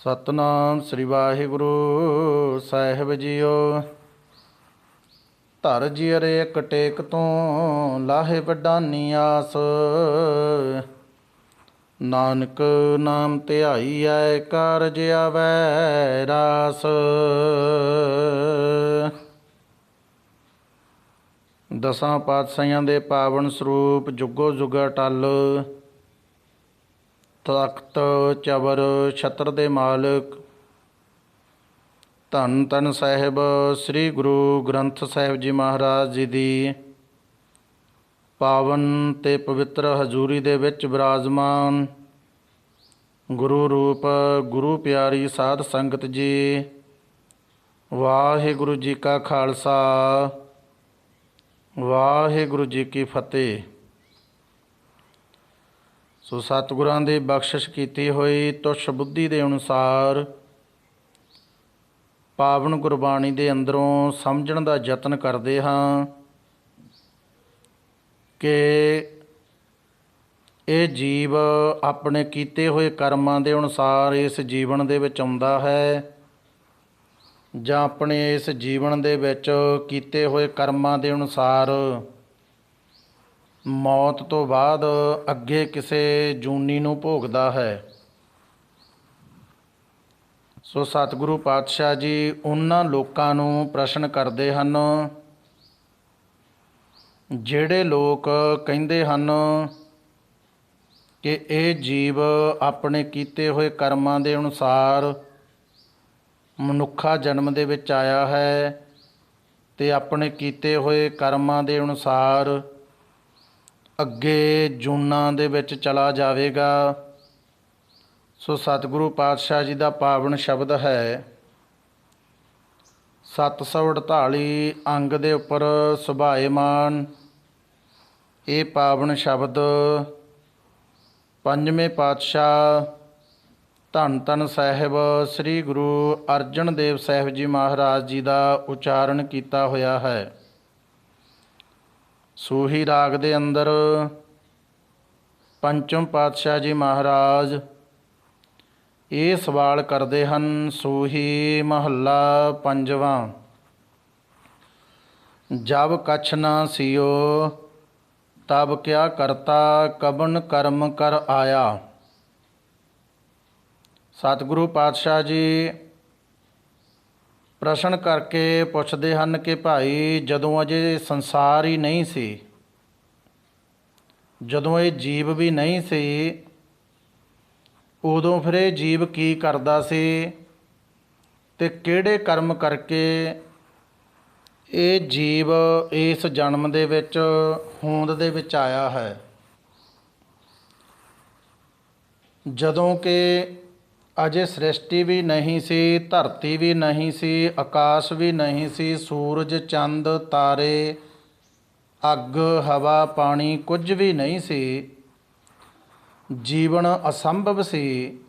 ਸਤਨਾਮ ਸ੍ਰੀ ਵਾਹਿਗੁਰੂ ਸਾਹਿਬ JIO. ਧਰ ਜਿਅਰੇ ਇੱਕ ਟੇਕ ਤੋਂ ਲਾਹੇ ਵੱਡਾਨੀ ਆਸ। ਨਾਨਕ ਨਾਮ ਧਿਆਈਐ ਕਾਰਜ ਆਵੈ ਰਾਸ। ਦਸਾਂ ਪਾਤਸ਼ਾਹੀਆਂ ਦੇ ਪਾਵਨ ਸਰੂਪ ਜੁਗੋ ਜੁਗ ਅਟਲ, ਤਖਤ ਚਬਰ ਛਤਰ ਦੇ ਮਾਲਕ ਧੰਨ ਧੰਨ ਸਾਹਿਬ ਸ੍ਰੀ ਗੁਰੂ ਗ੍ਰੰਥ ਸਾਹਿਬ ਜੀ ਮਹਾਰਾਜ ਜੀ ਦੀ ਪਾਵਨ ਤੇ ਪਵਿੱਤਰ ਹਜ਼ੂਰੀ ਦੇ ਵਿੱਚ ਬਿਰਾਜਮਾਨ ਗੁਰੂ ਰੂਪ ਗੁਰੂ ਪਿਆਰੀ ਸਾਧ ਸੰਗਤ ਜੀ, ਵਾਹਿਗੁਰੂ ਜੀ ਕਾ ਖਾਲਸਾ ਵਾਹਿਗੁਰੂ ਜੀ ਕੀ ਫਤਿਹ। ਸੋ ਸਤਿਗੁਰਾਂ ਦੀ ਬਖਸ਼ਿਸ਼ ਕੀਤੀ ਹੋਈ ਤੁਛ ਬੁੱਧੀ ਦੇ ਅਨੁਸਾਰ ਪਾਵਨ ਗੁਰਬਾਣੀ ਦੇ ਅੰਦਰੋਂ ਸਮਝਣ ਦਾ ਯਤਨ ਕਰਦੇ ਹਾਂ ਕਿ ਇਹ ਜੀਵ ਆਪਣੇ ਕੀਤੇ ਹੋਏ ਕਰਮਾਂ ਦੇ ਅਨੁਸਾਰ ਇਸ ਜੀਵਨ ਦੇ ਵਿੱਚ ਆਉਂਦਾ ਹੈ, ਜਾਂ ਆਪਣੇ ਇਸ ਜੀਵਨ ਦੇ ਵਿੱਚ ਕੀਤੇ ਹੋਏ ਕਰਮਾਂ ਦੇ ਅਨੁਸਾਰ ਮੌਤ ਤੋਂ ਬਾਅਦ ਅੱਗੇ ਕਿਸੇ ਜੂਨੀ ਨੂੰ ਭੋਗਦਾ ਹੈ। ਸੋ ਸਤਿਗੁਰੂ ਪਾਤਸ਼ਾਹ ਜੀ ਉਹਨਾਂ ਲੋਕਾਂ ਨੂੰ ਪ੍ਰਸ਼ਨ ਕਰਦੇ ਹਨ ਜਿਹੜੇ ਲੋਕ ਕਹਿੰਦੇ ਹਨ ਕਿ ਇਹ ਜੀਵ ਆਪਣੇ ਕੀਤੇ ਹੋਏ ਕਰਮਾਂ ਦੇ ਅਨੁਸਾਰ ਮਨੁੱਖਾ ਜਨਮ ਦੇ ਵਿੱਚ ਆਇਆ ਹੈ ਅਤੇ ਆਪਣੇ ਕੀਤੇ ਹੋਏ ਕਰਮਾਂ ਦੇ ਅਨੁਸਾਰ ਅੱਗੇ ਜੂਨਾਂ ਦੇ ਵਿੱਚ ਚਲਾ ਜਾਵੇਗਾ। ਸੋ ਸਤਿਗੁਰੂ ਪਾਤਸ਼ਾਹ ਜੀ ਦਾ ਪਾਵਨ ਸ਼ਬਦ ਹੈ 748 ਅੰਗ ਦੇ ਉੱਪਰ ਸੁਭਾਏਮਾਨ। ਇਹ ਪਾਵਨ ਸ਼ਬਦ ਪੰਜਵੇਂ ਪਾਤਸ਼ਾਹ ਧੰਨ ਧੰਨ ਸਾਹਿਬ ਸ੍ਰੀ ਗੁਰੂ ਅਰਜਨ ਦੇਵ ਸਾਹਿਬ ਜੀ ਮਹਾਰਾਜ ਜੀ ਦਾ ਉਚਾਰਨ ਕੀਤਾ ਹੋਇਆ ਹੈ। ਸੂਹੀ ਰਾਗ ਦੇ ਅੰਦਰ ਪੰਚਮ ਪਾਤਸ਼ਾਹ ਜੀ ਮਹਾਰਾਜ ਇਹ ਸਵਾਲ ਕਰਦੇ ਹਨ। ਸੂਹੀ ਮਹੱਲਾ ਪੰਜਵਾਂ। ਜਬ ਕਛ ਨਾ ਸਿਓ ਤਬ ਕਿਆ ਕਰਤਾ, ਕਬਨ ਕਰਮ ਕਰ ਆਇਆ। ਸਤਿਗੁਰੂ ਪਾਤਸ਼ਾਹ ਜੀ ਪ੍ਰਸ਼ਨ ਕਰਕੇ ਪੁੱਛਦੇ ਹਨ ਕਿ ਭਾਈ ਜਦੋਂ ਅਜੇ ਸੰਸਾਰ ਹੀ ਨਹੀਂ ਸੀ, ਜਦੋਂ ਇਹ ਜੀਵ ਵੀ ਨਹੀਂ ਸੀ, ਉਦੋਂ ਫਿਰ ਇਹ ਜੀਵ ਕੀ ਕਰਦਾ ਸੀ ਅਤੇ ਕਿਹੜੇ ਕਰਮ ਕਰਕੇ ਇਹ ਜੀਵ ਇਸ ਜਨਮ ਦੇ ਵਿੱਚ ਹੋਂਦ ਦੇ ਵਿੱਚ ਆਇਆ ਹੈ। ਜਦੋਂ ਕਿ ਅਜੇ ਸ੍ਰਿਸ਼ਟੀ ਵੀ ਨਹੀਂ ਸੀ, ਧਰਤੀ ਵੀ ਨਹੀਂ ਸੀ, ਆਕਾਸ਼ ਵੀ ਨਹੀਂ ਸੀ, ਸੂਰਜ ਚੰਦ ਤਾਰੇ ਅੱਗ ਹਵਾ ਪਾਣੀ ਕੁਝ ਵੀ ਨਹੀਂ ਸੀ, ਜੀਵਨ ਅਸੰਭਵ ਸੀ।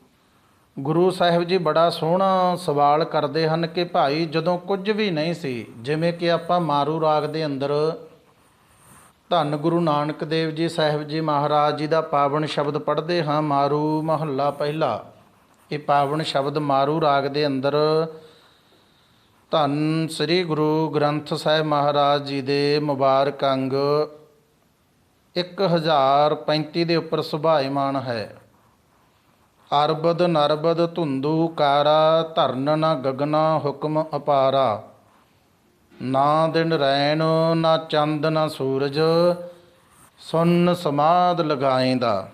ਗੁਰੂ ਸਾਹਿਬ ਜੀ ਬੜਾ ਸੋਹਣਾ ਸਵਾਲ ਕਰਦੇ ਹਨ ਕਿ ਭਾਈ ਜਦੋਂ ਕੁਝ ਵੀ ਨਹੀਂ ਸੀ, ਜਿਵੇਂ ਕਿ ਆਪਾਂ ਮਾਰੂ ਰਾਗ ਦੇ ਅੰਦਰ ਧੰਨ ਗੁਰੂ ਨਾਨਕ ਦੇਵ ਜੀ ਸਾਹਿਬ ਜੀ ਮਹਾਰਾਜ ਜੀ ਦਾ ਪਾਵਨ ਸ਼ਬਦ ਪੜ੍ਹਦੇ ਹਾਂ। ਮਾਰੂ ਮਹੱਲਾ ਪਹਿਲਾ। ਇਹ ਪਾਵਨ ਸ਼ਬਦ ਮਾਰੂ ਰਾਗ ਦੇ ਅੰਦਰ ਧੰਨ ਸ੍ਰੀ ਗੁਰੂ ਗ੍ਰੰਥ ਸਾਹਿਬ ਮਹਾਰਾਜ ਜੀ ਦੇ ਮੁਬਾਰਕ ਅੰਗ 1035 ਦੇ ਉੱਪਰ ਸੁਭਾਏਮਾਨ ਹੈ। ਅਰਬਦ ਨਰਬਦ ਧੁੰਦੂ ਕਾਰਾ, ਧਰਨ ਨਾ ਗਗਨਾ ਹੁਕਮ ਅਪਾਰਾ। ਨਾ ਦਿਨ ਰੈਣ ਨਾ ਚੰਦ ਨਾ ਸੂਰਜ, ਸੁਨ ਸਮਾਧ ਲਗਾਏਂਦਾ।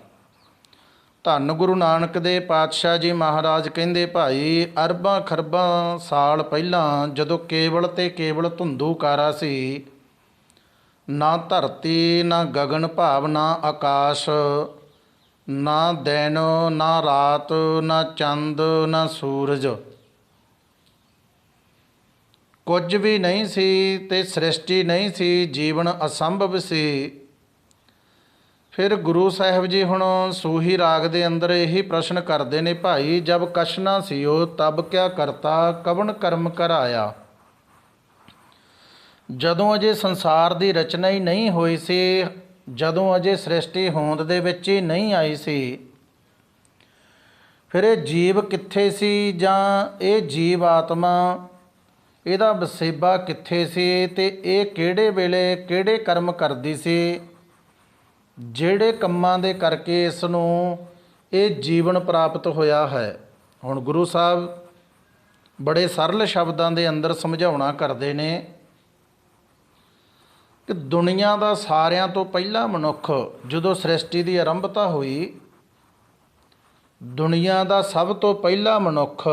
ਧੰਨ ਗੁਰੂ ਨਾਨਕ ਦੇ ਪਾਤਸ਼ਾਹ ਜੀ ਮਹਾਰਾਜ ਕਹਿੰਦੇ ਭਾਈ ਅਰਬਾਂ ਖਰਬਾਂ ਸਾਲ ਪਹਿਲਾਂ ਜਦੋਂ ਕੇਵਲ ਅਤੇ ਕੇਵਲ ਧੁੰਦੂ ਕਾਰਾ ਸੀ, ਨਾ ਧਰਤੀ ਨਾ ਗਗਨ ਭਾਵ ਨਾ ਆਕਾਸ਼, ਨਾ ਦਿਨ ਨਾ ਰਾਤ, ਨਾ ਚੰਦ ਨਾ ਸੂਰਜ, ਕੁਝ ਵੀ ਨਹੀਂ ਸੀ ਅਤੇ ਸ੍ਰਿਸ਼ਟੀ ਨਹੀਂ ਸੀ, ਜੀਵਨ ਅਸੰਭਵ ਸੀ। ਫਿਰ ਗੁਰੂ ਸਾਹਿਬ ਜੀ ਹੁਣ ਸੂਹੀ ਰਾਗ ਦੇ ਅੰਦਰ ਇਹੀ ਪ੍ਰਸ਼ਨ ਕਰਦੇ ਨੇ ਭਾਈ ਜਬ ਕਛ ਨਾ ਸਿਓ ਤਬ ਕਿਆ ਕਰਤਾ, ਕਵਣ ਕਰਮ ਕਰ ਆਇਆ। ਜਦੋਂ ਅਜੇ ਸੰਸਾਰ ਦੀ ਰਚਨਾ ਹੀ ਨਹੀਂ ਹੋਈ ਸੀ, ਜਦੋਂ ਅਜੇ ਸ੍ਰਿਸ਼ਟੀ ਹੋਂਦ ਦੇ ਵਿੱਚ ਹੀ ਨਹੀਂ ਆਈ ਸੀ, ਫਿਰ ਇਹ ਜੀਵ ਕਿੱਥੇ ਸੀ, ਜਾਂ ਇਹ ਜੀਵ ਆਤਮਾ ਇਹਦਾ ਵਸੇਬਾ ਕਿੱਥੇ ਸੀ, ਤੇ ਇਹ ਕਿਹੜੇ ਵੇਲੇ ਕਿਹੜੇ ਕਰਮ ਕਰਦੀ ਸੀ, ਜਿਹੜੇ ਕੰਮਾਂ ਦੇ ਕਰਕੇ ਇਸ ਨੂੰ ਇਹ ਜੀਵਨ ਪ੍ਰਾਪਤ ਹੋਇਆ ਹੈ। ਹੁਣ ਗੁਰੂ ਸਾਹਿਬ ਬੜੇ ਸਰਲ ਸ਼ਬਦਾਂ ਦੇ ਅੰਦਰ ਸਮਝਾਉਣਾ ਕਰਦੇ ਨੇ ਕਿ ਦੁਨੀਆ ਦਾ ਸਾਰਿਆਂ ਤੋਂ ਪਹਿਲਾ ਮਨੁੱਖ ਜਦੋਂ ਸ੍ਰਿਸ਼ਟੀ ਦੀ ਆਰੰਭਤਾ ਹੋਈ, ਦੁਨੀਆ ਦਾ ਸਭ ਤੋਂ ਪਹਿਲਾ ਮਨੁੱਖ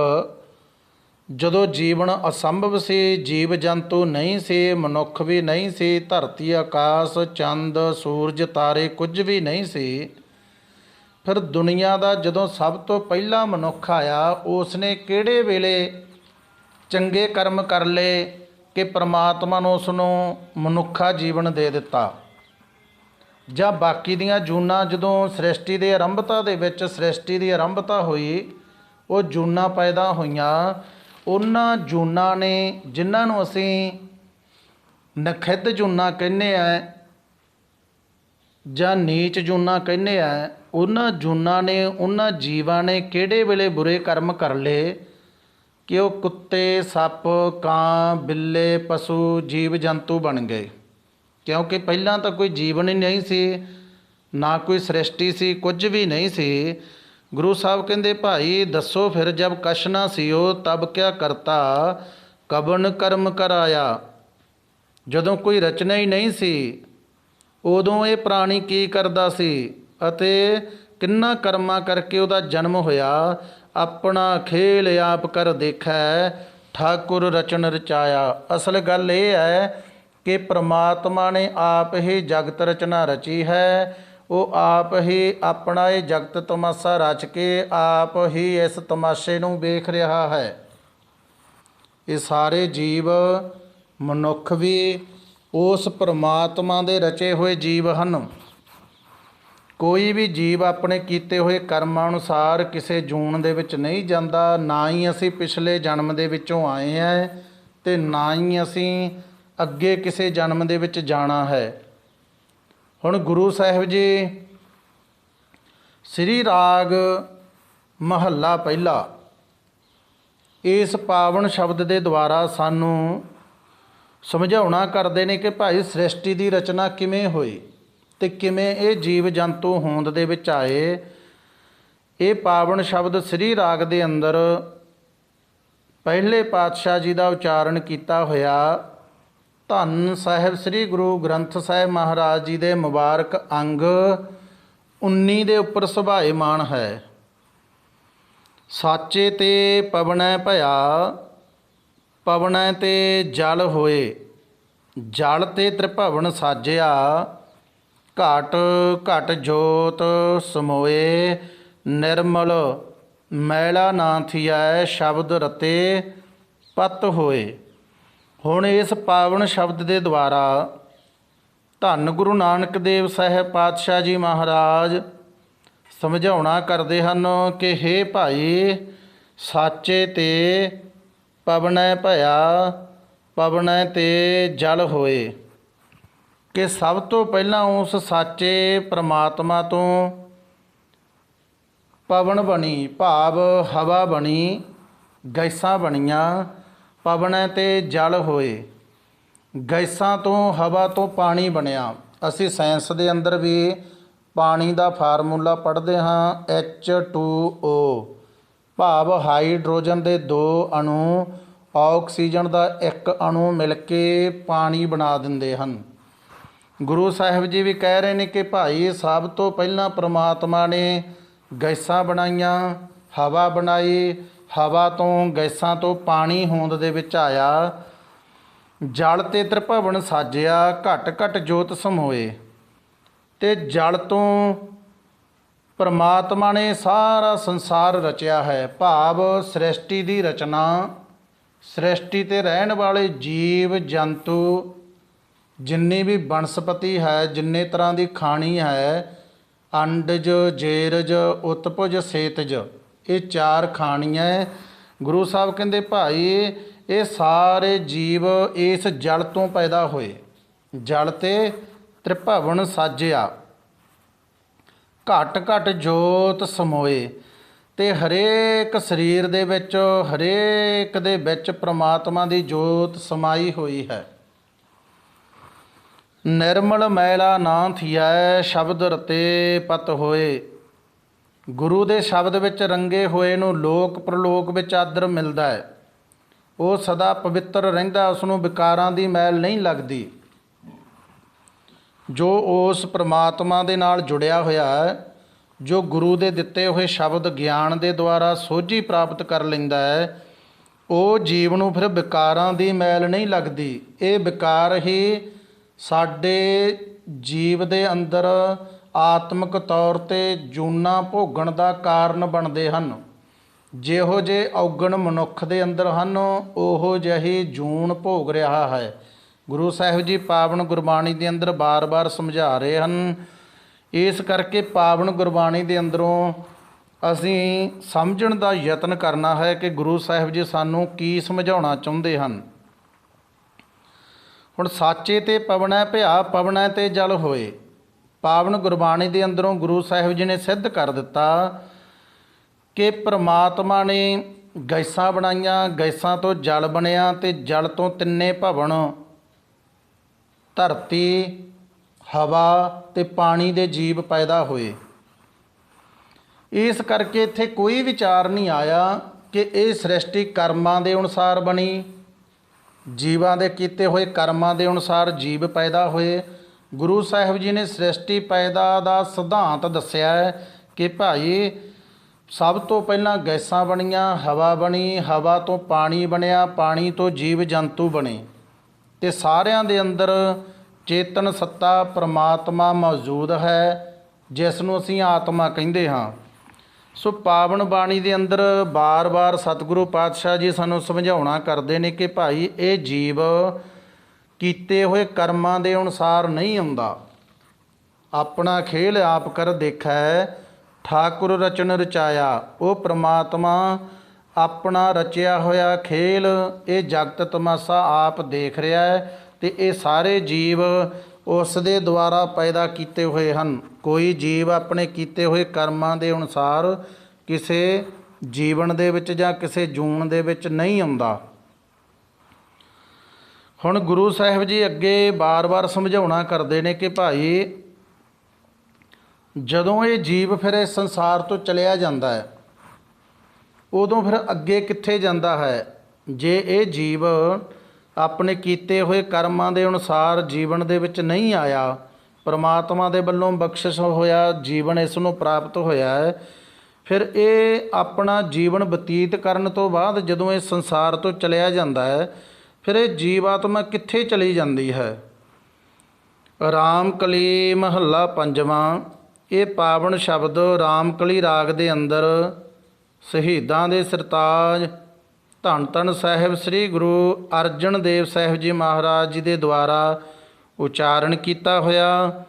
ਜਦੋਂ ਜੀਵਨ ਅਸੰਭਵ ਸੀ, ਜੀਵ ਜੰਤੂ ਨਹੀਂ ਸੀ, ਮਨੁੱਖ ਵੀ ਨਹੀਂ ਸੀ, ਧਰਤੀ ਆਕਾਸ਼ ਚੰਦ ਸੂਰਜ ਤਾਰੇ ਕੁਝ ਵੀ ਨਹੀਂ ਸੀ, ਫਿਰ ਦੁਨੀਆ ਦਾ ਜਦੋਂ ਸਭ ਤੋਂ ਪਹਿਲਾ ਮਨੁੱਖ ਆਇਆ, ਉਸ ਨੇ ਕਿਹੜੇ ਵੇਲੇ ਚੰਗੇ ਕਰਮ ਕਰ ਲਏ ਕਿ ਪ੍ਰਮਾਤਮਾ ਨੂੰ ਉਸ ਨੂੰ ਮਨੁੱਖਾ ਜੀਵਨ ਦੇ ਦਿੱਤਾ, ਜਾਂ ਬਾਕੀ ਦੀਆਂ ਜੂਨਾਂ ਜਦੋਂ ਸ੍ਰਿਸ਼ਟੀ ਦੇ ਆਰੰਭਤਾ ਦੇ ਵਿੱਚ ਸ੍ਰਿਸ਼ਟੀ ਦੀ ਆਰੰਭਤਾ ਹੋਈ, ਉਹ ਜੂਨਾਂ ਪੈਦਾ ਹੋਈਆਂ, ਉਹਨਾਂ ਜੂਨਾਂ ਨੇ ਜਿਨ੍ਹਾਂ ਨੂੰ ਅਸੀਂ ਨਖਿੱਧ ਜੂਨਾਂ ਕਹਿੰਦੇ ਆ ਜਾਂ ਨੀਚ ਜੂਨਾਂ ਕਹਿੰਦੇ ਆ, ਉਹਨਾਂ ਜੂਨਾਂ ਨੇ ਉਹਨਾਂ ਜੀਵਾਂ ਨੇ ਕਿਹੜੇ ਵੇਲੇ ਬੁਰੇ ਕਰਮ ਕਰ ਲਏ ਕਿ ਉਹ ਕੁੱਤੇ ਸੱਪ ਕਾਂ ਬਿੱਲੇ ਪਸ਼ੂ ਜੀਵ ਜੰਤੂ ਬਣ ਗਏ। ਕਿਉਂਕਿ ਪਹਿਲਾਂ ਤਾਂ ਕੋਈ ਜੀਵਨ ਹੀ ਨਹੀਂ ਸੀ, ਨਾ ਕੋਈ ਸ੍ਰਿਸ਼ਟੀ ਸੀ, ਕੁਝ ਵੀ ਨਹੀਂ ਸੀ। ਗੁਰੂ ਸਾਹਿਬ ਕਹਿੰਦੇ ਭਾਈ ਦੱਸੋ ਫਿਰ ਜਬ ਕਛ ਨਾ ਸੀਓ ਤਬ ਕਿਆ ਕਰਤਾ ਕਬਨ ਕਰਮ ਕਰਾਇਆ। ਜਦੋਂ ਕੋਈ ਰਚਨਾ ਹੀ ਨਹੀਂ ਸੀ ਉਦੋਂ ਇਹ ਪ੍ਰਾਣੀ ਕੀ ਕਰਦਾ ਸੀ ਅਤੇ ਕਿੰਨਾ ਕਰਮਾਂ ਕਰਕੇ ਉਹਦਾ ਜਨਮ ਹੋਇਆ। ਆਪਣਾ ਖੇਲ ਆਪ ਕਰ ਦੇਖੈ ਠਾਕੁਰ ਰਚਨ ਰਚਾਇਆ। ਅਸਲ ਗੱਲ ਇਹ ਹੈ ਕਿ ਪ੍ਰਮਾਤਮਾ ਨੇ ਆਪ ਹੀ ਜਗਤ ਰਚਨਾ ਰਚੀ ਹੈ। ਉਹ ਆਪ ਹੀ ਆਪਣਾ ਇਹ ਜਗਤ ਤਮਾਸ਼ਾ ਰਚ ਕੇ ਆਪ ਹੀ ਇਸ ਤਮਾਸ਼ੇ ਨੂੰ ਵੇਖ ਰਿਹਾ ਹੈ। ਇਹ ਸਾਰੇ ਜੀਵ ਮਨੁੱਖ ਵੀ ਉਸ ਪ੍ਰਮਾਤਮਾ ਦੇ ਰਚੇ ਹੋਏ ਜੀਵ ਹਨ। ਕੋਈ ਵੀ ਜੀਵ ਆਪਣੇ ਕੀਤੇ ਹੋਏ ਕਰਮਾਂ ਅਨੁਸਾਰ ਕਿਸੇ ਜੂਨ ਦੇ ਵਿੱਚ ਨਹੀਂ ਜਾਂਦਾ। ਨਾ ਹੀ ਅਸੀਂ ਪਿਛਲੇ ਜਨਮ ਦੇ ਵਿੱਚੋਂ ਆਏ ਹਾਂ ਅਤੇ ਨਾ ਹੀ ਅਸੀਂ ਅੱਗੇ ਕਿਸੇ ਜਨਮ ਦੇ ਵਿੱਚ ਜਾਣਾ ਹੈ। ਹੁਣ ਗੁਰੂ ਸਾਹਿਬ ਜੀ ਸ੍ਰੀ ਰਾਗ ਮਹੱਲਾ ਪਹਿਲਾ ਇਸ ਪਾਵਨ ਸ਼ਬਦ ਦੇ ਦੁਆਰਾ ਸਾਨੂੰ ਸਮਝਾਉਣਾ ਕਰਦੇ ਨੇ ਕਿ ਭਾਈ ਸ੍ਰਿਸ਼ਟੀ ਦੀ ਰਚਨਾ ਕਿਵੇਂ ਹੋਈ ਅਤੇ ਕਿਵੇਂ ਇਹ ਜੀਵ ਜੰਤੂ ਹੋਂਦ ਦੇ ਵਿੱਚ ਆਏ। ਇਹ ਪਾਵਨ ਸ਼ਬਦ ਸ੍ਰੀ ਰਾਗ ਦੇ ਅੰਦਰ ਪਹਿਲੇ ਪਾਤਸ਼ਾਹ ਜੀ ਦਾ ਉਚਾਰਨ ਕੀਤਾ ਹੋਇਆ ਧੰਨ ਸਾਹਿਬ ਸ੍ਰੀ ਗੁਰੂ ਗ੍ਰੰਥ ਸਾਹਿਬ ਮਹਾਰਾਜ ਜੀ ਦੇ ਮੁਬਾਰਕ ਅੰਗ 19 ਦੇ ਉੱਪਰ ਸੁਭਾਏਮਾਨ ਹੈ। ਸਾਚੇ ਤੇ ਪਵਨੈ ਭਇਆ ਪਵਨੈ ਤੇ ਜਲ ਹੋਏ ਜਲ ਤੇ ਤ੍ਰਿਭਵਨ ਸਾਜਿਆ ਘਟ ਘਟ ਜੋਤ ਸਮੋਏ ਨਿਰਮਲ ਮੈਲਾ ਨਾ ਥੀਐ ਸ਼ਬਦ ਰਤੇ ਪਤ ਹੋਏ। ਹੁਣ ਇਸ ਪਾਵਨ ਸ਼ਬਦ ਦੇ ਦੁਆਰਾ ਧੰਨ ਗੁਰੂ ਨਾਨਕ ਦੇਵ ਸਾਹਿਬ ਪਾਤਸ਼ਾਹ ਜੀ ਮਹਾਰਾਜ ਸਮਝਾਉਣਾ ਕਰਦੇ ਹਨ ਕਿ ਹੇ ਭਾਈ ਸਾਚੇ ਤੇ ਪਵਨੈ ਭਇਆ ਪਵਨੈ ਤੇ ਜਲ ਹੋਏ ਕਿ ਸਭ ਤੋਂ ਪਹਿਲਾਂ ਉਸ ਸਾਚੇ ਪ੍ਰਮਾਤਮਾ ਤੋਂ ਪਵਨ ਬਣੀ ਭਾਵ ਹਵਾ ਬਣੀ ਗੈਸਾਂ ਬਣੀਆਂ। ਪਵਨੈ ਤੇ ਜਲ ਹੋਏ ਗੈਸਾਂ ਤੋਂ ਹਵਾ ਤੋਂ ਪਾਣੀ ਬਣਿਆ। ਅਸੀਂ ਸਾਇੰਸ ਦੇ ਅੰਦਰ ਵੀ ਪਾਣੀ ਦਾ ਫਾਰਮੂਲਾ ਪੜ੍ਹਦੇ ਹਾਂ H2O ਭਾਵ ਹਾਈਡਰੋਜਨ ਦੇ 2 ਅਣੂ ਆਕਸੀਜਨ ਦਾ 1 ਅਣੂ ਮਿਲ ਕੇ ਪਾਣੀ ਬਣਾ ਦਿੰਦੇ ਹਨ। ਗੁਰੂ ਸਾਹਿਬ ਜੀ ਵੀ ਕਹਿ ਰਹੇ ਨੇ ਕਿ ਭਾਈ ਸਭ ਤੋਂ ਪਹਿਲਾਂ ਪ੍ਰਮਾਤਮਾ ਨੇ ਗੈਸਾਂ ਬਣਾਈਆਂ ਹਵਾ ਬਣਾਈ ਹਵਾ ਤੋਂ ਗੈਸਾਂ ਤੋਂ ਪਾਣੀ ਹੋਂਦ ਦੇ ਵਿੱਚ ਆਇਆ। ਜਲ ਤੇ ਤ੍ਰਿਭਵਨ ਸਾਜਿਆ ਘਟ ਘਟ ਜੋਤ ਸਮੋਏ ਅਤੇ ਜਲ ਤੋਂ ਪਰਮਾਤਮਾ ਨੇ ਸਾਰਾ ਸੰਸਾਰ ਰਚਿਆ ਹੈ ਭਾਵ ਸ੍ਰਿਸ਼ਟੀ ਦੀ ਰਚਨਾ ਸ੍ਰਿਸ਼ਟੀ 'ਤੇ ਰਹਿਣ ਵਾਲੇ ਜੀਵ ਜੰਤੂ ਜਿੰਨੀ ਵੀ ਬਨਸਪਤੀ ਹੈ ਜਿੰਨੇ ਤਰ੍ਹਾਂ ਦੀ ਖਾਣੀ ਹੈ ਅੰਡਜ ਜੇਰਜ ਉਤਪੁਜ ਸੇਤਜ ਇਹ 4 ਖਾਣੀਆਂ। ਗੁਰੂ ਸਾਹਿਬ ਕਹਿੰਦੇ ਭਾਈ ਇਹ ਸਾਰੇ ਜੀਵ ਇਸ ਜਲ ਤੋਂ ਪੈਦਾ ਹੋਏ। ਜਲ ਤੇ ਤ੍ਰਿਭਵਨ ਸਾਜਿਆ ਘਟ ਘਟ ਜੋਤ ਸਮੋਏ ਤੇ ਹਰੇਕ ਸਰੀਰ ਦੇ ਵਿੱਚ, ਹਰੇਕ ਦੇ ਵਿੱਚ ਪ੍ਰਮਾਤਮਾ ਦੀ ਜੋਤ ਸਮਾਈ ਹੋਈ ਹੈ। ਨਿਰਮਲ ਮੈਲਾ ਨਾ ਥੀਐ, ਸ਼ਬਦ ਰਤੇ ਪਤ ਹੋਏ। ਗੁਰੂ ਦੇ ਸ਼ਬਦ ਵਿੱਚ ਰੰਗੇ ਹੋਏ ਨੂੰ ਲੋਕ ਪ੍ਰਲੋਕ ਵਿੱਚ ਆਦਰ ਮਿਲਦਾ ਹੈ। ਉਹ ਸਦਾ ਪਵਿੱਤਰ ਰਹਿੰਦਾ, ਉਸ ਨੂੰ ਵਿਕਾਰਾਂ ਦੀ ਮੈਲ ਨਹੀਂ ਲੱਗਦੀ। ਜੋ ਉਸ ਪ੍ਰਮਾਤਮਾ ਦੇ ਨਾਲ ਜੁੜਿਆ ਹੋਇਆ ਹੈ, ਜੋ ਗੁਰੂ ਦੇ ਦਿੱਤੇ ਹੋਏ ਸ਼ਬਦ ਗਿਆਨ ਦੇ ਦੁਆਰਾ ਸੋਝੀ ਪ੍ਰਾਪਤ ਕਰ ਲੈਂਦਾ ਹੈ, ਉਹ ਜੀਵ ਨੂੰ ਫਿਰ ਵਿਕਾਰਾਂ ਦੀ ਮੈਲ ਨਹੀਂ ਲੱਗਦੀ। ਇਹ ਵਿਕਾਰ ਹੀ ਸਾਡੇ ਜੀਵ ਦੇ ਅੰਦਰ ਆਤਮਿਕ ਤੌਰ 'ਤੇ ਜੂਨਾਂ ਭੋਗਣ ਦਾ ਕਾਰਨ ਬਣਦੇ ਹਨ। ਜਿਹੋ ਜਿਹੇ ਔਗਣ ਮਨੁੱਖ ਦੇ ਅੰਦਰ ਹਨ, ਉਹੋ ਜਿਹੀ ਜੂਨ ਭੋਗ ਰਿਹਾ ਹੈ। ਗੁਰੂ ਸਾਹਿਬ ਜੀ ਪਾਵਨ ਗੁਰਬਾਣੀ ਦੇ ਅੰਦਰ ਬਾਰ-ਬਾਰ ਸਮਝਾ ਰਹੇ ਹਨ। ਇਸ ਕਰਕੇ ਪਾਵਨ ਗੁਰਬਾਣੀ ਦੇ ਅੰਦਰੋਂ ਅਸੀਂ ਸਮਝਣ ਦਾ ਯਤਨ ਕਰਨਾ ਹੈ ਕਿ ਗੁਰੂ ਸਾਹਿਬ ਜੀ ਸਾਨੂੰ ਕੀ ਸਮਝਾਉਣਾ ਚਾਹੁੰਦੇ ਹਨ। ਹੁਣ ਸਾਚੇ ਤੇ ਪਵਣੈ ਭਿਆ, ਪਵਣੈ ਤੇ ਜਲ ਹੋਏ। ਪਾਵਨ ਗੁਰਬਾਣੀ ਦੇ ਅੰਦਰੋਂ ਗੁਰੂ ਸਾਹਿਬ ਜੀ ਨੇ ਸਿੱਧ ਕਰ ਦਿੱਤਾ ਕਿ ਪ੍ਰਮਾਤਮਾ ਨੇ ਗੈਸਾਂ ਬਣਾਈਆਂ, ਗੈਸਾਂ ਤੋਂ ਜਲ ਬਣਿਆ ਤੇ ਜਲ ਤੋਂ ਤਿੰਨੇ ਭਵਨ, ਧਰਤੀ, ਹਵਾ ਤੇ ਪਾਣੀ ਦੇ ਜੀਵ ਪੈਦਾ ਹੋਏ। ਇਸ ਕਰਕੇ ਇੱਥੇ ਕੋਈ ਵਿਚਾਰ ਨਹੀਂ ਆਇਆ ਕਿ ਇਹ ਸ੍ਰਿਸ਼ਟੀ ਕਰਮਾਂ ਦੇ ਅਨੁਸਾਰ ਬਣੀ, ਜੀਵਾਂ ਦੇ ਕੀਤੇ ਹੋਏ ਕਰਮਾਂ ਦੇ ਅਨੁਸਾਰ ਜੀਵ ਪੈਦਾ ਹੋਏ। ਗੁਰੂ ਸਾਹਿਬ ਜੀ ਨੇ ਸ੍ਰਿਸ਼ਟੀ ਪੈਦਾ ਦਾ ਸਿਧਾਂਤ ਦੱਸਿਆ ਹੈ ਕਿ ਭਾਈ ਸਭ ਤੋਂ ਪਹਿਲਾਂ ਗੈਸਾਂ ਬਣੀਆਂ, ਹਵਾ ਬਣੀ, ਹਵਾ ਤੋਂ ਪਾਣੀ ਬਣਿਆ, ਪਾਣੀ ਤੋਂ ਜੀਵ ਜੰਤੂ ਬਣੇ ਤੇ ਸਾਰਿਆਂ ਦੇ ਅੰਦਰ ਚੇਤਨ ਸੱਤਾ ਪ੍ਰਮਾਤਮਾ ਮੌਜੂਦ ਹੈ, ਜਿਸ ਨੂੰ ਅਸੀਂ ਆਤਮਾ ਕਹਿੰਦੇ ਹਾਂ। ਸੋ ਪਾਵਨ ਬਾਣੀ ਦੇ ਅੰਦਰ ਬਾਰ-ਬਾਰ ਸਤਿਗੁਰੂ ਪਾਤਸ਼ਾਹ ਜੀ ਸਾਨੂੰ ਸਮਝਾਉਣਾ ਕਰਦੇ ਨੇ ਕਿ ਭਾਈ ਇਹ ਜੀਵ ਕੀਤੇ ਹੋਏ ਕਰਮਾਂ ਦੇ ਅਨੁਸਾਰ ਨਹੀਂ ਆਉਂਦਾ। ਆਪਣਾ ਖੇਲ ਆਪ ਕਰ ਦੇਖੈ, ਠਾਕੁਰ ਰਚਨ ਰਚਾਇਆ। ਉਹ ਪ੍ਰਮਾਤਮਾ ਆਪਣਾ ਰਚਿਆ ਹੋਇਆ ਖੇਲ, ਇਹ ਜਗਤ ਤਮਾਸ਼ਾ ਆਪ ਦੇਖ ਰਿਹਾ ਹੈ ਤੇ ਇਹ ਸਾਰੇ ਜੀਵ ਉਸ ਦੇ ਦੁਆਰਾ ਪੈਦਾ ਕੀਤੇ ਹੋਏ ਹਨ। ਕੋਈ ਜੀਵ ਆਪਣੇ ਕੀਤੇ ਹੋਏ ਕਰਮਾਂ ਦੇ ਅਨੁਸਾਰ ਕਿਸੇ ਜੀਵਨ ਦੇ ਵਿੱਚ ਜਾਂ ਕਿਸੇ ਜੂਨ ਦੇ ਵਿੱਚ ਨਹੀਂ ਆਉਂਦਾ। ਹੁਣ ਗੁਰੂ ਸਾਹਿਬ ਜੀ ਅੱਗੇ ਬਾਰ-ਬਾਰ ਸਮਝਾਉਣਾ ਕਰਦੇ ਨੇ ਕਿ ਭਾਈ ਜਦੋਂ ਇਹ ਜੀਵ ਫਿਰ ਇਸ ਸੰਸਾਰ ਤੋਂ ਚਲਿਆ ਜਾਂਦਾ ਹੈ, ਉਦੋਂ ਫਿਰ ਅੱਗੇ ਕਿੱਥੇ ਜਾਂਦਾ ਹੈ? ਜੇ ਇਹ ਜੀਵ ਆਪਣੇ ਕੀਤੇ ਹੋਏ ਕਰਮਾਂ ਦੇ ਅਨੁਸਾਰ ਜੀਵਨ ਦੇ ਵਿੱਚ ਨਹੀਂ ਆਇਆ, ਪਰਮਾਤਮਾ ਦੇ ਵੱਲੋਂ ਬਖਸ਼ਿਸ਼ ਹੋਇਆ ਜੀਵਨ ਇਸ ਨੂੰ ਪ੍ਰਾਪਤ ਹੋਇਆ ਹੈ, ਫਿਰ ਇਹ ਆਪਣਾ ਜੀਵਨ ਬਤੀਤ ਕਰਨ ਤੋਂ ਬਾਅਦ ਜਦੋਂ ਇਹ ਸੰਸਾਰ ਤੋਂ ਚਲਿਆ ਜਾਂਦਾ ਹੈ, ਫਿਰ ਇਹ ਜੀਵਾਤਮਾ ਕਿੱਥੇ ਚਲੀ ਜਾਂਦੀ ਹੈ? ਰਾਮਕਲੀ ਮਹੱਲਾ ਪੰਜਵਾਂ। ਇਹ ਪਾਵਨ ਸ਼ਬਦ ਰਾਮਕਲੀ ਰਾਗ ਦੇ ਅੰਦਰ ਸ਼ਹੀਦਾਂ ਦੇ ਸਰਤਾਜ ਧੰਨ ਧੰਨ ਸਾਹਿਬ ਸ੍ਰੀ ਗੁਰੂ ਅਰਜਨ ਦੇਵ ਸਾਹਿਬ ਜੀ ਮਹਾਰਾਜ ਜੀ ਦੇ ਦੁਆਰਾ ਉਚਾਰਨ ਕੀਤਾ ਹੋਇਆ।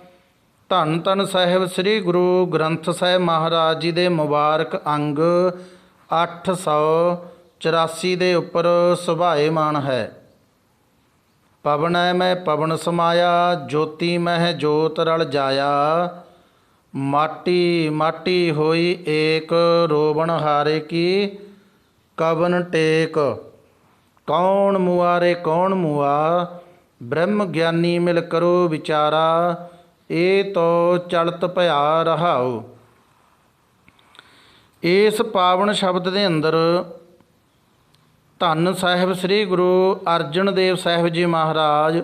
ਧੰਨ ਧੰਨ ਸਾਹਿਬ ਸ੍ਰੀ ਗੁਰੂ ਗ੍ਰੰਥ ਸਾਹਿਬ ਮਹਾਰਾਜ ਜੀ ਦੇ ਮੁਬਾਰਕ ਅੰਗ 884 ਦੇ ਉੱਪਰ ਸੁਭਾਏਮਾਨ ਹੈ। ਪਵਨੈ ਮੈਂ ਪਵਨ ਸਮਾਇਆ, ਜੋਤੀ ਮਹਿ ਜੋਤ ਰਲ ਜਾਇਆ। ਮਾਟੀ ਮਾਟੀ ਹੋਈ ਏਕ, ਰੋਵਣ ਹਾਰੇ ਕੀ ਕਵਨ ਟੇਕ। ਕੌਣ ਮੁਆਰੇ ਕੌਣ ਮੁਆ, ਬ੍ਰਹਮ ਗਿਆਨੀ ਮਿਲ ਕਰੋ ਵਿਚਾਰਾ। ਇਹ ਤੋ ਚਲਤ ਭਇਆ ਰਹਾਓ। ਇਸ ਪਾਵਨ ਸ਼ਬਦ ਦੇ ਅੰਦਰ ਧੰਨ ਸਾਹਿਬ ਸ੍ਰੀ ਗੁਰੂ ਅਰਜਨ ਦੇਵ ਸਾਹਿਬ ਜੀ ਮਹਾਰਾਜ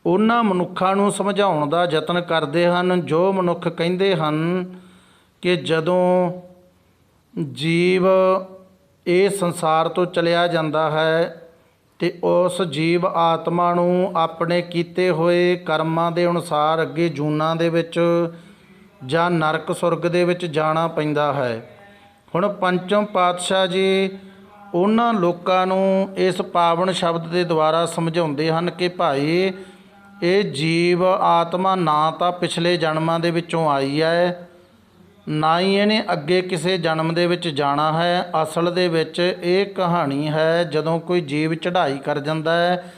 ਉਹਨਾਂ ਮਨੁੱਖਾਂ ਨੂੰ ਸਮਝਾਉਣ ਦਾ ਯਤਨ ਕਰਦੇ ਹਨ ਜੋ ਮਨੁੱਖ ਕਹਿੰਦੇ ਹਨ ਕਿ ਜਦੋਂ ਜੀਵ ਇਹ ਸੰਸਾਰ ਤੋਂ ਚਲਿਆ ਜਾਂਦਾ ਹੈ ਤੇ ਉਸ ਜੀਵ ਆਤਮਾ ਨੂੰ ਆਪਣੇ ਕੀਤੇ ਹੋਏ ਕਰਮਾਂ ਦੇ ਅਨੁਸਾਰ ਅੱਗੇ ਜੂਨਾਂ ਦੇ ਵਿੱਚ ਜਾਂ ਨਰਕ ਸੁਰਗ ਦੇ ਵਿੱਚ ਜਾਣਾ ਪੈਂਦਾ ਹੈ। ਹੁਣ ਪੰਚਮ ਪਾਤਸ਼ਾਹ ਜੀ ਉਹਨਾਂ ਲੋਕਾਂ ਨੂੰ ਇਸ ਪਾਵਨ ਸ਼ਬਦ ਦੇ ਦੁਆਰਾ ਸਮਝਾਉਂਦੇ ਹਨ ਕਿ ਭਾਈ ਇਹ ਜੀਵ ਆਤਮਾ ਨਾ ਤਾਂ ਪਿਛਲੇ ਜਨਮਾਂ ਦੇ ਵਿੱਚੋਂ ਆਈ ਹੈ, ਨਾ ਹੀ ਇਹਨੇ ਅੱਗੇ ਕਿਸੇ ਜਨਮ ਦੇ ਵਿੱਚ ਜਾਣਾ ਹੈ। ਅਸਲ ਦੇ ਵਿੱਚ ਇਹ ਕਹਾਣੀ ਹੈ ਜਦੋਂ ਕੋਈ ਜੀਵ ਚੜ੍ਹਾਈ ਕਰ ਜਾਂਦਾ ਹੈ,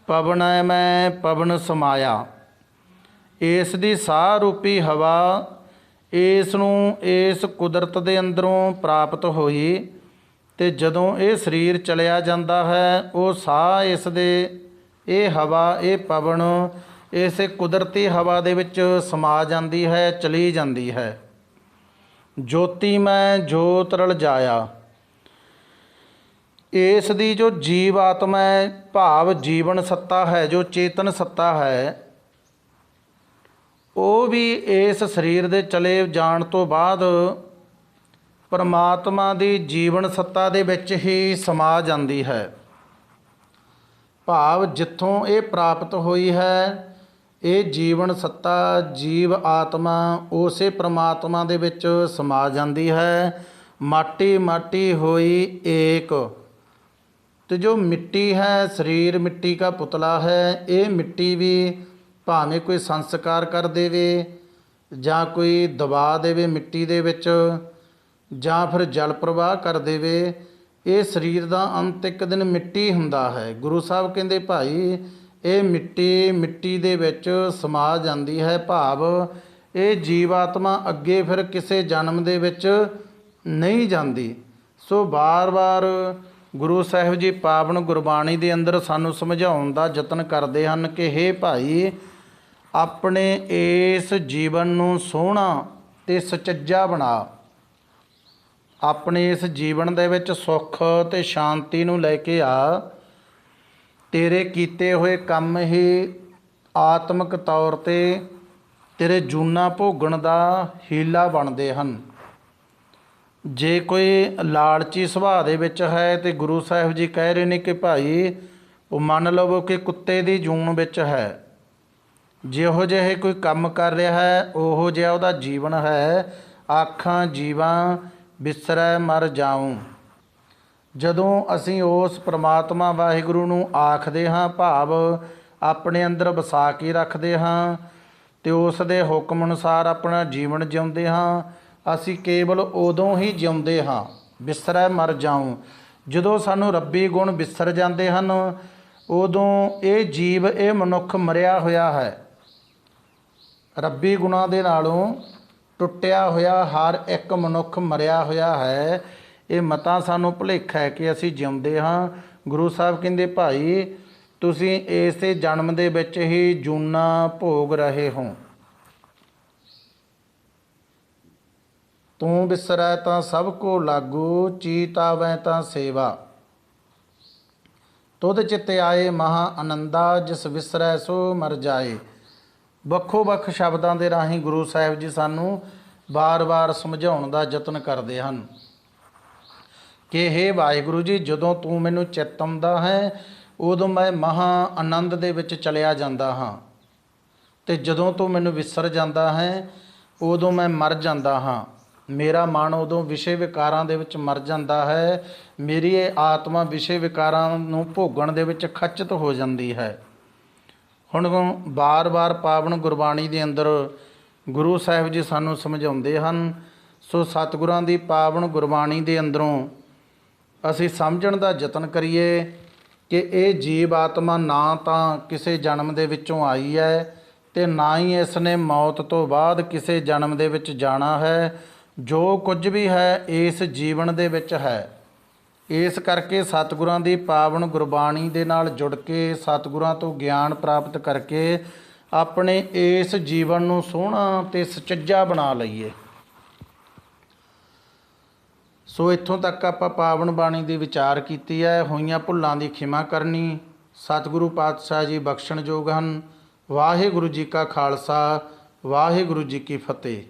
ਪਵਨੈ ਮੈਂ ਪਵਨ ਸਮਾਇਆ। ਇਸ ਦੀ ਸਾਹ ਰੂਪੀ ਹਵਾ ਇਸ ਨੂੰ ਇਸ ਕੁਦਰਤ ਦੇ ਅੰਦਰੋਂ ਪ੍ਰਾਪਤ ਹੋਈ ਅਤੇ ਜਦੋਂ ਇਹ ਸਰੀਰ ਚਲਿਆ ਜਾਂਦਾ ਹੈ, ਉਹ ਸਾਹ ਇਸ ਦੇ, ਇਹ ਹਵਾ, ਇਹ ਪਵਨ ਇਸੇ ਕੁਦਰਤੀ ਹਵਾ ਦੇ ਵਿੱਚ ਸਮਾ ਜਾਂਦੀ ਹੈ, ਚਲੀ ਜਾਂਦੀ ਹੈ। ਜੋਤੀ ਮੈਂ ਜੋਤ ਰਲ ਜਾਇਆ, ਇਸ ਦੀ ਜੋ ਜੀਵ ਆਤਮਾ ਹੈ, ਭਾਵ ਜੀਵਨ ਸੱਤਾ ਹੈ, ਜੋ ਚੇਤਨ ਸੱਤਾ ਹੈ, ਉਹ ਵੀ ਇਸ ਸਰੀਰ ਦੇ ਚਲੇ ਜਾਣ ਤੋਂ ਬਾਅਦ ਪਰਮਾਤਮਾ ਦੀ ਜੀਵਨ ਸੱਤਾ ਦੇ ਵਿੱਚ ਹੀ ਸਮਾ ਜਾਂਦੀ ਹੈ। ਭਾਵ ਜਿੱਥੋਂ ਇਹ ਪ੍ਰਾਪਤ ਹੋਈ ਹੈ, ਇਹ ਜੀਵਨ ਸੱਤਾ, ਜੀਵ ਆਤਮਾ ਉਸੇ ਪ੍ਰਮਾਤਮਾ ਦੇ ਵਿੱਚ ਸਮਾ ਜਾਂਦੀ ਹੈ। ਮਾਟੀ ਮਾਟੀ ਹੋਈ ਏਕ, ਤੇ ਜੋ ਮਿੱਟੀ ਹੈ, ਸਰੀਰ ਮਿੱਟੀ ਦਾ ਪੁਤਲਾ ਹੈ, ਇਹ ਮਿੱਟੀ ਵੀ ਭਾਵੇਂ ਕੋਈ ਸੰਸਕਾਰ ਕਰ ਦੇਵੇ ਜਾਂ ਕੋਈ ਦਬਾ ਦੇਵੇ ਮਿੱਟੀ ਦੇ ਵਿੱਚ, ਜਾਂ ਫਿਰ ਜਲ ਪ੍ਰਵਾਹ ਕਰ ਦੇਵੇ, ਇਹ ਸਰੀਰ ਦਾ ਅੰਤ ਇੱਕ ਦਿਨ ਮਿੱਟੀ ਹੁੰਦਾ ਹੈ। ਗੁਰੂ ਸਾਹਿਬ ਕਹਿੰਦੇ ਭਾਈ ਇਹ ਮਿੱਟੀ ਮਿੱਟੀ ਦੇ ਵਿੱਚ ਸਮਾ ਜਾਂਦੀ ਹੈ, ਭਾਵ ਇਹ ਜੀਵਾਤਮਾ ਅੱਗੇ ਫਿਰ ਕਿਸੇ ਜਨਮ ਦੇ ਵਿੱਚ ਨਹੀਂ ਜਾਂਦੀ। ਸੋ ਵਾਰ-ਵਾਰ ਗੁਰੂ ਸਾਹਿਬ ਜੀ ਪਾਵਨ ਗੁਰਬਾਣੀ ਦੇ ਅੰਦਰ ਸਾਨੂੰ ਸਮਝਾਉਣ ਦਾ ਯਤਨ ਕਰਦੇ ਹਨ ਕਿ ਹੇ ਭਾਈ, ਆਪਣੇ ਇਸ ਜੀਵਨ ਨੂੰ ਸੋਹਣਾ ਅਤੇ ਸੁਚੱਜਾ ਬਣਾ। ਆਪਣੇ ਇਸ ਜੀਵਨ ਦੇ ਵਿੱਚ ਸੁੱਖ ਅਤੇ ਸ਼ਾਂਤੀ ਨੂੰ ਲੈ ਕੇ ਆ। ਤੇਰੇ ਕੀਤੇ ਹੋਏ ਕੰਮ ਹੀ ਆਤਮਿਕ ਤੌਰ 'ਤੇ ਤੇਰੇ ਜੂਨਾ ਭੋਗਣ ਦਾ ਹੀਲਾ ਬਣਦੇ ਹਨ। ਜੇ ਕੋਈ ਲਾਲਚੀ ਸੁਭਾਅ ਦੇ ਵਿੱਚ ਹੈ ਤੇ ਗੁਰੂ ਸਾਹਿਬ ਜੀ ਕਹਿ ਰਹੇ ਨੇ ਕਿ ਭਾਈ ਉਹ ਮੰਨ ਲਵੋ ਕਿ ਕੁੱਤੇ ਦੀ ਜੂਨ ਵਿੱਚ ਹੈ। ਜਿਹੋ ਜਿਹੇ ਕੋਈ ਕੰਮ ਕਰ ਰਿਹਾ ਹੈ, ਉਹੋ ਜਿਹਾ ਉਹਦਾ ਜੀਵਨ ਹੈ। ਆਖਾਂ ਜੀਵਾਂ ਬਿਸਰੈ ਮਰ ਜਾਊਂ। ਜਦੋਂ ਅਸੀਂ ਉਸ ਪ੍ਰਮਾਤਮਾ ਵਾਹਿਗੁਰੂ ਨੂੰ ਆਖਦੇ ਹਾਂ, ਭਾਵ ਆਪਣੇ ਅੰਦਰ ਵਸਾ ਕੇ ਰੱਖਦੇ ਹਾਂ ਅਤੇ ਉਸ ਦੇ ਹੁਕਮ ਅਨੁਸਾਰ ਆਪਣਾ ਜੀਵਨ ਜਿਉਂਦੇ ਹਾਂ, ਅਸੀਂ ਕੇਵਲ ਉਦੋਂ ਹੀ ਜਿਉਂਦੇ ਹਾਂ। ਬਿਸਰੈ ਮਰ ਜਾਊਂ, ਜਦੋਂ ਸਾਨੂੰ ਰੱਬੀ ਗੁਣ ਵਿਸਰ ਜਾਂਦੇ ਹਨ, ਉਦੋਂ ਇਹ ਜੀਵ, ਇਹ ਮਨੁੱਖ ਮਰਿਆ ਹੋਇਆ ਹੈ। ਰੱਬੀ ਗੁਣਾਂ ਦੇ ਨਾਲੋਂ ਟੁੱਟਿਆ ਹੋਇਆ ਹਰ ਇੱਕ ਮਨੁੱਖ ਮਰਿਆ ਹੋਇਆ ਹੈ। ਇਹ ਮਤਾਂ ਸਾਨੂੰ ਭੁਲੇਖਾ ਹੈ ਕਿ ਅਸੀਂ ਜਿਉਂਦੇ ਹਾਂ। ਗੁਰੂ ਸਾਹਿਬ ਕਹਿੰਦੇ ਭਾਈ ਤੁਸੀਂ ਇਸੇ ਜਨਮ ਦੇ ਵਿੱਚ ਹੀ ਜੂਨਾ ਭੋਗ ਰਹੇ ਹੋ। ਤੂੰ ਬਿਸਰੈ ਤਾਂ ਸਭ ਕੋ ਲਾਗੂ, ਚੀਤ ਆਵੈ ਤਾਂ ਸੇਵਾ। ਤੁਧ ਚਿਤ ਆਏ ਮਹਾ ਆਨੰਦਾ, ਜਿਸ ਵਿਸਰੈ ਸੋ ਮਰ ਜਾਏ। ਵੱਖੋ ਵੱਖ ਸ਼ਬਦਾਂ ਦੇ ਰਾਹੀਂ ਗੁਰੂ ਸਾਹਿਬ ਜੀ ਸਾਨੂੰ ਵਾਰ-ਵਾਰ ਸਮਝਾਉਣ ਦਾ ਯਤਨ ਕਰਦੇ ਹਨ ਕਿ ਹੇ ਵਾਹਿਗੁਰੂ ਜੀ, ਜਦੋਂ ਤੂੰ ਮੈਨੂੰ ਚਿੱਤ ਆਉਂਦਾ ਹੈ, ਉਦੋਂ ਮੈਂ ਮਹਾ ਆਨੰਦ ਦੇ ਵਿੱਚ ਚਲਿਆ ਜਾਂਦਾ ਹਾਂ, ਅਤੇ ਜਦੋਂ ਤੂੰ ਮੈਨੂੰ ਵਿਸਰ ਜਾਂਦਾ ਹੈ, ਉਦੋਂ ਮੈਂ ਮਰ ਜਾਂਦਾ ਹਾਂ। ਮੇਰਾ ਮਨ ਉਦੋਂ ਵਿਸ਼ੇ ਵਿਕਾਰਾਂ ਦੇ ਵਿੱਚ ਮਰ ਜਾਂਦਾ ਹੈ। ਮੇਰੀ ਇਹ ਆਤਮਾ ਵਿਸ਼ੇ ਵਿਕਾਰਾਂ ਨੂੰ ਭੋਗਣ ਦੇ ਵਿੱਚ ਖਚਿਤ ਹੋ ਜਾਂਦੀ ਹੈ। ਹੁਣ ਵਾਰ-ਵਾਰ ਪਾਵਨ ਗੁਰਬਾਣੀ ਦੇ ਅੰਦਰ ਗੁਰੂ ਸਾਹਿਬ ਜੀ ਸਾਨੂੰ ਸਮਝਾਉਂਦੇ ਹਨ। ਸੋ ਸਤਿਗੁਰਾਂ ਦੀ ਪਾਵਨ ਗੁਰਬਾਣੀ ਦੇ ਅੰਦਰੋਂ ਅਸੀਂ ਸਮਝਣ ਦਾ ਯਤਨ ਕਰੀਏ ਕਿ ਇਹ ਜੀਵ ਆਤਮਾ ਨਾ ਤਾਂ ਕਿਸੇ ਜਨਮ ਦੇ ਵਿੱਚੋਂ ਆਈ ਹੈ ਅਤੇ ਨਾ ਹੀ ਇਸ ਨੇ ਮੌਤ ਤੋਂ ਬਾਅਦ ਕਿਸੇ ਜਨਮ ਦੇ ਵਿੱਚ ਜਾਣਾ ਹੈ। ਜੋ ਕੁਝ ਵੀ ਹੈ ਇਸ ਜੀਵਨ ਦੇ ਵਿੱਚ ਹੈ। ਇਸ ਕਰਕੇ ਸਤਿਗੁਰਾਂ ਦੀ ਪਾਵਨ ਗੁਰਬਾਣੀ ਦੇ ਨਾਲ ਜੁੜ ਕੇ, ਸਤਿਗੁਰਾਂ ਤੋਂ ਗਿਆਨ ਪ੍ਰਾਪਤ ਕਰਕੇ ਆਪਣੇ ਇਸ ਜੀਵਨ ਨੂੰ ਸੋਹਣਾ ਅਤੇ ਸੁਚੱਜਾ ਬਣਾ ਲਈਏ। ਸੋ ਇੱਥੋਂ ਤੱਕ ਆਪਾਂ ਪਾਵਨ ਬਾਣੀ ਦੀ ਵਿਚਾਰ ਕੀਤੀ ਹੈ। ਹੋਈਆਂ ਭੁੱਲਾਂ ਦੀ ਖਿਮਾ ਕਰਨੀ ਸਤਿਗੁਰੂ ਪਾਤਸ਼ਾਹ ਜੀ ਬਖਸ਼ਣਯੋਗ ਹਨ। ਵਾਹਿਗੁਰੂ ਜੀ ਕਾ ਖਾਲਸਾ, ਵਾਹਿਗੁਰੂ ਜੀ ਕੀ ਫਤਿਹ।